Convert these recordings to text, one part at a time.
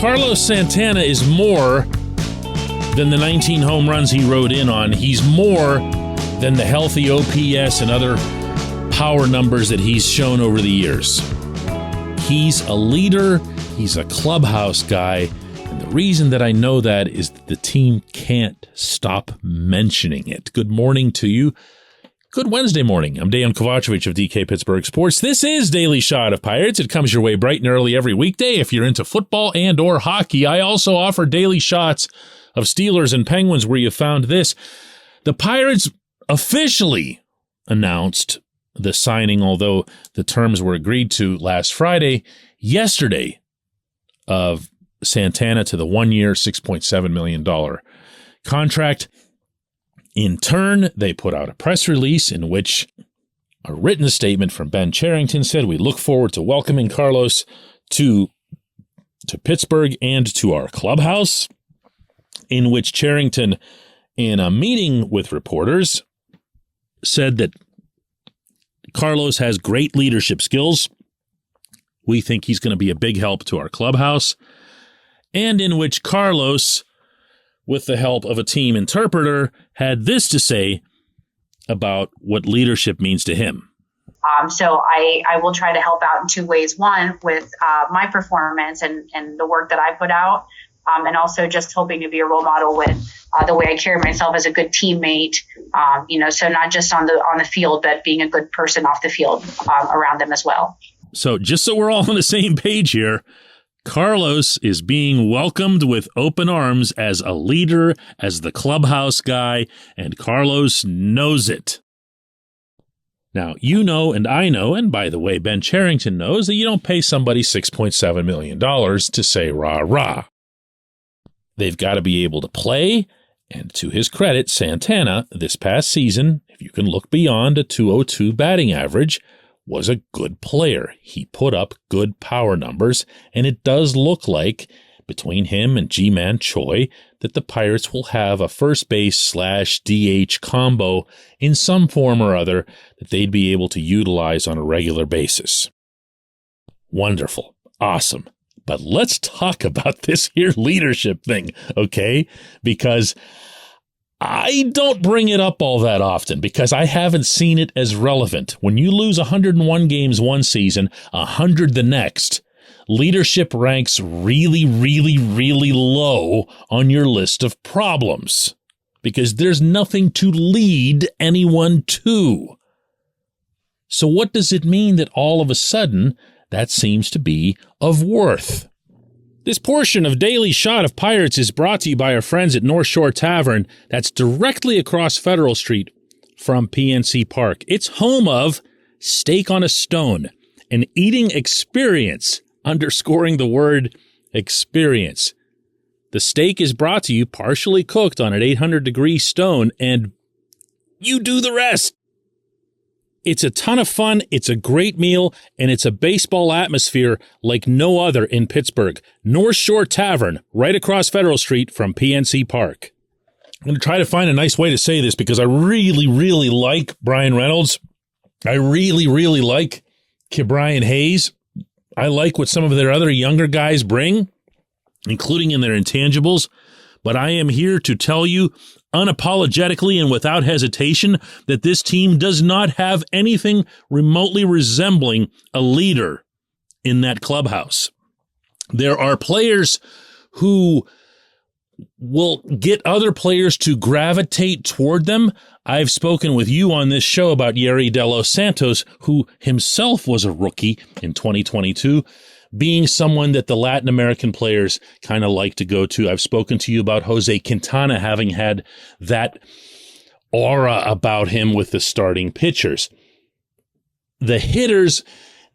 Carlos Santana is more than the 19 home runs he rode in on. He's more than the healthy OPS and other power numbers that he's shown over the years. He's a leader. He's a clubhouse guy. And the reason that I know that is that the team can't stop mentioning it. Good morning to you. Good Wednesday morning. I'm Dejan Kovacevic of DK Pittsburgh Sports. This is Daily Shot of Pirates. It comes your way bright and early every weekday if you're into football and or hockey. I also offer daily shots of Steelers and Penguins where you found this. The Pirates officially announced the signing, although the terms were agreed to last Friday, yesterday, of Santana to the 1-year, $6.7 million contract. In turn, they put out a press release in which a written statement from Ben Cherington said, "We look forward to welcoming Carlos to Pittsburgh and to our clubhouse," in which Cherington, in a meeting with reporters, said that Carlos has great leadership skills. We think he's going to be a big help to our clubhouse. And in which Carlos, with the help of a team interpreter, had this to say about what leadership means to him. So I will try to help out in two ways. One, with my performance and the work that I put out, and also just hoping to be a role model with the way I carry myself as a good teammate. So not just on the field, but being a good person off the field around them as well. So just so we're all on the same page here, Carlos is being welcomed with open arms as a leader, as the clubhouse guy, and Carlos knows it. Now, you know and I know, and by the way, Ben Cherington knows, that you don't pay somebody $6.7 million to say rah-rah. They've got to be able to play, and to his credit, Santana, this past season, if you can look beyond a .202 batting average, was a good player. He put up good power numbers, and it does look like, between him and Ji-Man Choi, that the Pirates will have a first base / DH combo in some form or other that they'd be able to utilize on a regular basis. Wonderful. Awesome. But let's talk about this here leadership thing, okay? Because I don't bring it up all that often because I haven't seen it as relevant. When you lose 101 games one season, 100 the next, leadership ranks really, really, really low on your list of problems because there's nothing to lead anyone to. So what does it mean that all of a sudden that seems to be of worth? This portion of Daily Shot of Pirates is brought to you by our friends at North Shore Tavern that's directly across Federal Street from PNC Park. It's home of Steak on a Stone, an eating experience, underscoring the word experience. The steak is brought to you partially cooked on an 800-degree stone, and you do the rest. It's a ton of fun, it's a great meal, and it's a baseball atmosphere like no other in Pittsburgh. North Shore Tavern, right across Federal Street from PNC Park. I'm going to try to find a nice way to say this because I really, really like Brian Reynolds. I really, really like Brian Hayes. I like what some of their other younger guys bring, including in their intangibles. But I am here to tell you unapologetically and without hesitation that this team does not have anything remotely resembling a leader in that clubhouse. There are players who will get other players to gravitate toward them. I've spoken with you on this show about Yerry De Los Santos, who himself was a rookie in 2022, being someone that the Latin American players kind of like to go to. I've spoken to you about Jose Quintana having had that aura about him with the starting pitchers. The hitters,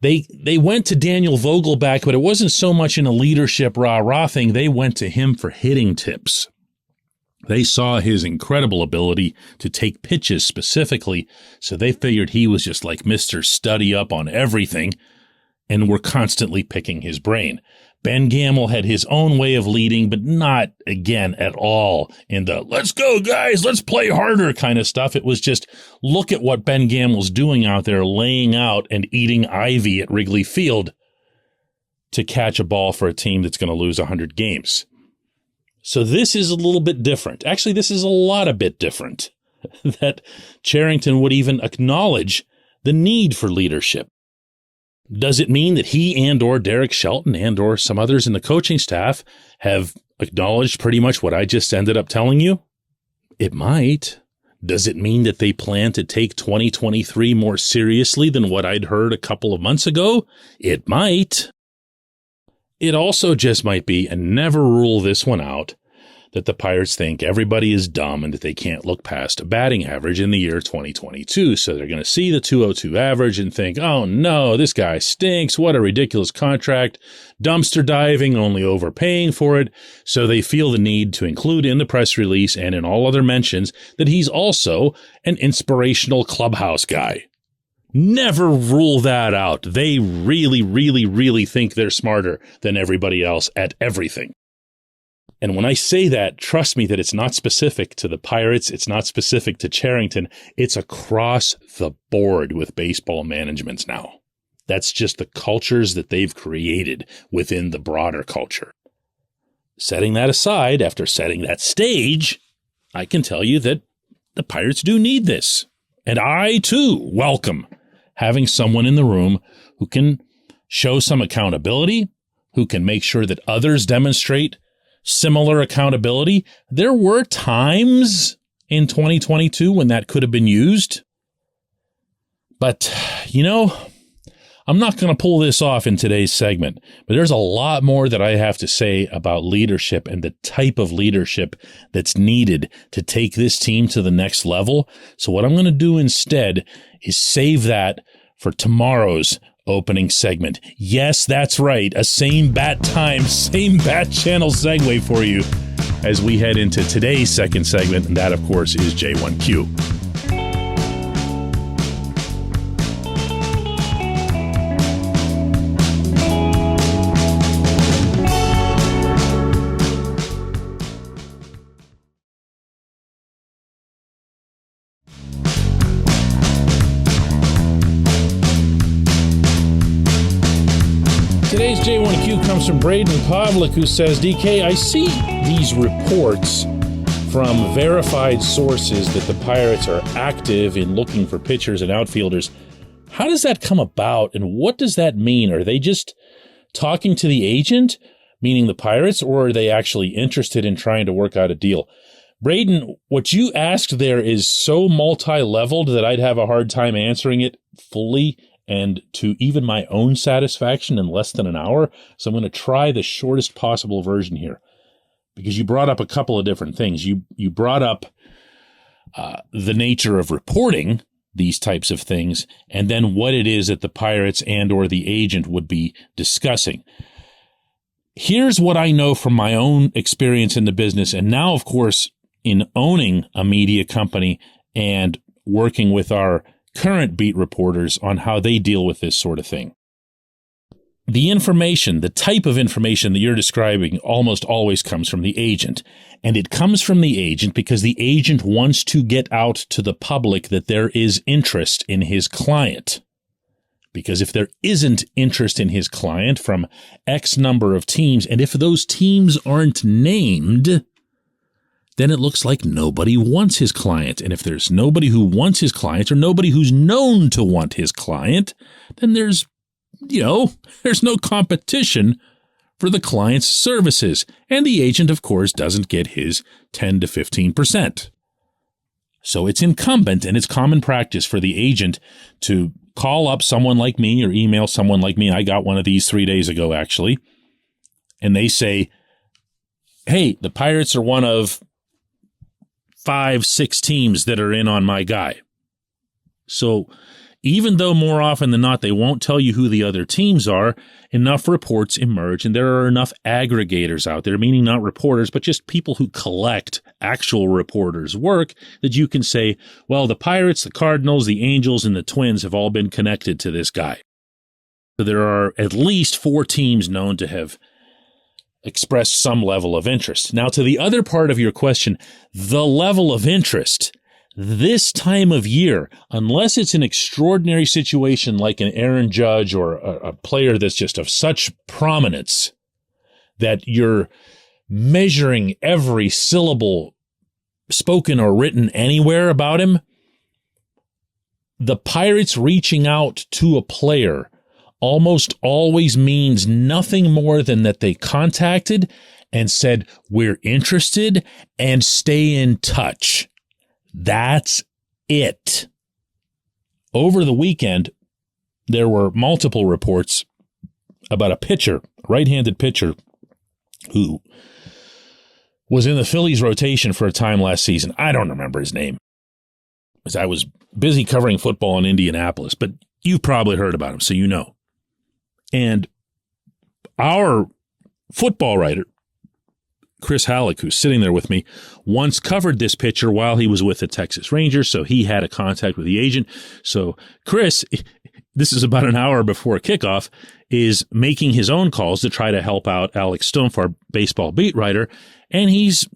they went to Daniel Vogelback, but it wasn't so much in a leadership rah-rah thing. They went to him for hitting tips. They saw his incredible ability to take pitches specifically, so they figured he was just like Mr. Study Up on everything, and were constantly picking his brain. Ben Gamel had his own way of leading, but not, again, at all in the let's go, guys, let's play harder kind of stuff. It was just look at what Ben Gamel's doing out there, laying out and eating ivy at Wrigley Field. to catch a ball for a team that's going to lose 100 games. So this is a little bit different. Actually, this is a lot a bit different that Cherington would even acknowledge the need for leadership. Does it mean that he and or Derek Shelton and or some others in the coaching staff have acknowledged pretty much what I just ended up telling you? It might. Does it mean that they plan to take 2023 more seriously than what I'd heard a couple of months ago? It might. It also just might be, and never rule this one out, that the Pirates think everybody is dumb and that they can't look past a batting average in the year 2022. So they're going to see the 202 average and think, oh no, this guy stinks. What a ridiculous contract. Dumpster diving, only overpaying for it. So they feel the need to include in the press release and in all other mentions that he's also an inspirational clubhouse guy. Never rule that out. They really, really, really think they're smarter than everybody else at everything. And when I say that, trust me that it's not specific to the Pirates. It's not specific to Cherington. It's across the board with baseball managements now. That's just the cultures that they've created within the broader culture. Setting that aside, after setting that stage, I can tell you that the Pirates do need this. And I, too, welcome having someone in the room who can show some accountability, who can make sure that others demonstrate similar accountability. There were times in 2022 when that could have been used. But, I'm not going to pull this off in today's segment, but there's a lot more that I have to say about leadership and the type of leadership that's needed to take this team to the next level. So what I'm going to do instead is save that for tomorrow's opening segment. Yes, that's right. A same bat time, same bat channel segue for you as we head into today's second segment. And that, of course, is J1Q. Today's J1Q comes from Braden Pavlik, who says, DK, I see these reports from verified sources that the Pirates are active in looking for pitchers and outfielders. How does that come about, and what does that mean? Are they just talking to the agent, meaning the Pirates, or are they actually interested in trying to work out a deal? Braden, what you asked there is so multi-leveled that I'd have a hard time answering it fully and to even my own satisfaction in less than an hour. So I'm going to try the shortest possible version here, because you brought up a couple of different things. You brought up the nature of reporting these types of things, and then what it is that the Pirates and or the agent would be discussing. Here's what I know from my own experience in the business, and now, of course, in owning a media company and working with our current beat reporters on how they deal with this sort of thing. The information, the type of information that you're describing almost always comes from the agent. And it comes from the agent because the agent wants to get out to the public that there is interest in his client. Because if there isn't interest in his client from X number of teams, and if those teams aren't named, then it looks like nobody wants his client. And if there's nobody who wants his client or nobody who's known to want his client, then there's no competition for the client's services. And the agent, of course, doesn't get his 10 to 15%. So it's incumbent and it's common practice for the agent to call up someone like me or email someone like me. I got one of these 3 days ago, actually. And they say, hey, the Pirates are one of 5-6 teams that are in on my guy. So even though more often than not they won't tell you who the other teams are, enough reports emerge, and there are enough aggregators out there, meaning not reporters, but just people who collect actual reporters' work, that you can say, well, the Pirates, the Cardinals, the Angels, and the Twins have all been connected to this guy. So there are at least 4 teams known to have expressed some level of interest. Now, to the other part of your question, the level of interest, this time of year, unless it's an extraordinary situation like an Aaron Judge or a player that's just of such prominence that you're measuring every syllable spoken or written anywhere about him, the Pirates reaching out to a player almost always means nothing more than that they contacted and said, we're interested and stay in touch. That's it. Over the weekend, there were multiple reports about a pitcher, a right-handed pitcher, who was in the Phillies rotation for a time last season. I don't remember his name, because I was busy covering football in Indianapolis, but you've probably heard about him, so you know. And our football writer, Chris Halleck, who's sitting there with me, once covered this pitcher while he was with the Texas Rangers, so he had a contact with the agent. So Chris, this is about an hour before kickoff, is making his own calls to try to help out Alex Stumpf, our baseball beat writer, and he's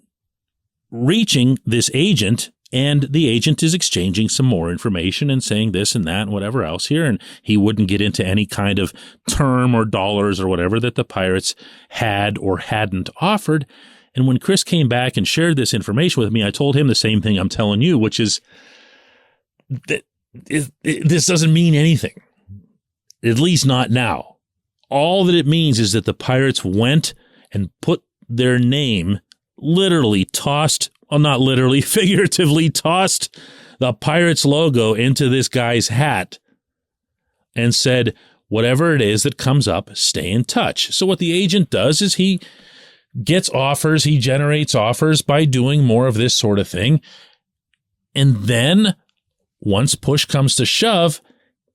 reaching this agent, and the agent is exchanging some more information and saying this and that and whatever else here, and he wouldn't get into any kind of term or dollars or whatever that the Pirates had or hadn't offered. And when Chris came back and shared this information with me, I told him the same thing I'm telling you, which is that this doesn't mean anything, at least not now. All that it means is that the Pirates went and put their name, literally tossed, well, not literally, figuratively tossed the Pirates logo into this guy's hat and said, whatever it is that comes up, stay in touch. So what the agent does is he gets offers, he generates offers by doing more of this sort of thing. And then once push comes to shove,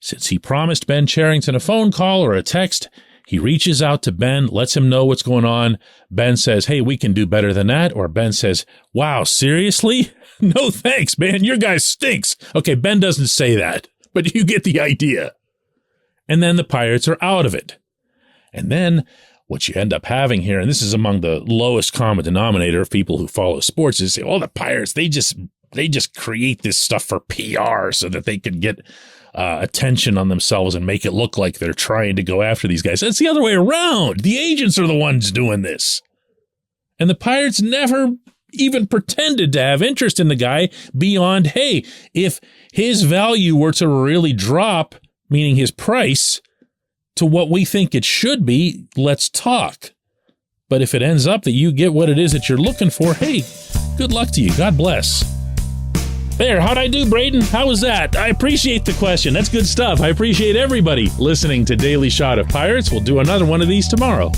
since he promised Ben Cherington a phone call or a text, he reaches out to Ben, lets him know what's going on. Ben says, hey, we can do better than that. Or Ben says, wow, seriously? No thanks, man. Your guy stinks. Okay, Ben doesn't say that, but you get the idea. And then the Pirates are out of it. And then what you end up having here, and this is among the lowest common denominator of people who follow sports, is, oh, the Pirates, they just create this stuff for PR so that they can get attention on themselves and make it look like they're trying to go after these guys. It's the other way around. The agents are the ones doing this. And the Pirates never even pretended to have interest in the guy beyond, hey, if his value were to really drop, meaning his price, to what we think it should be, let's talk. But if it ends up that you get what it is that you're looking for, hey, good luck to you. God bless. There, how'd I do, Braden? How was that? I appreciate the question. That's good stuff. I appreciate everybody listening to Daily Shot of Pirates. We'll do another one of these tomorrow.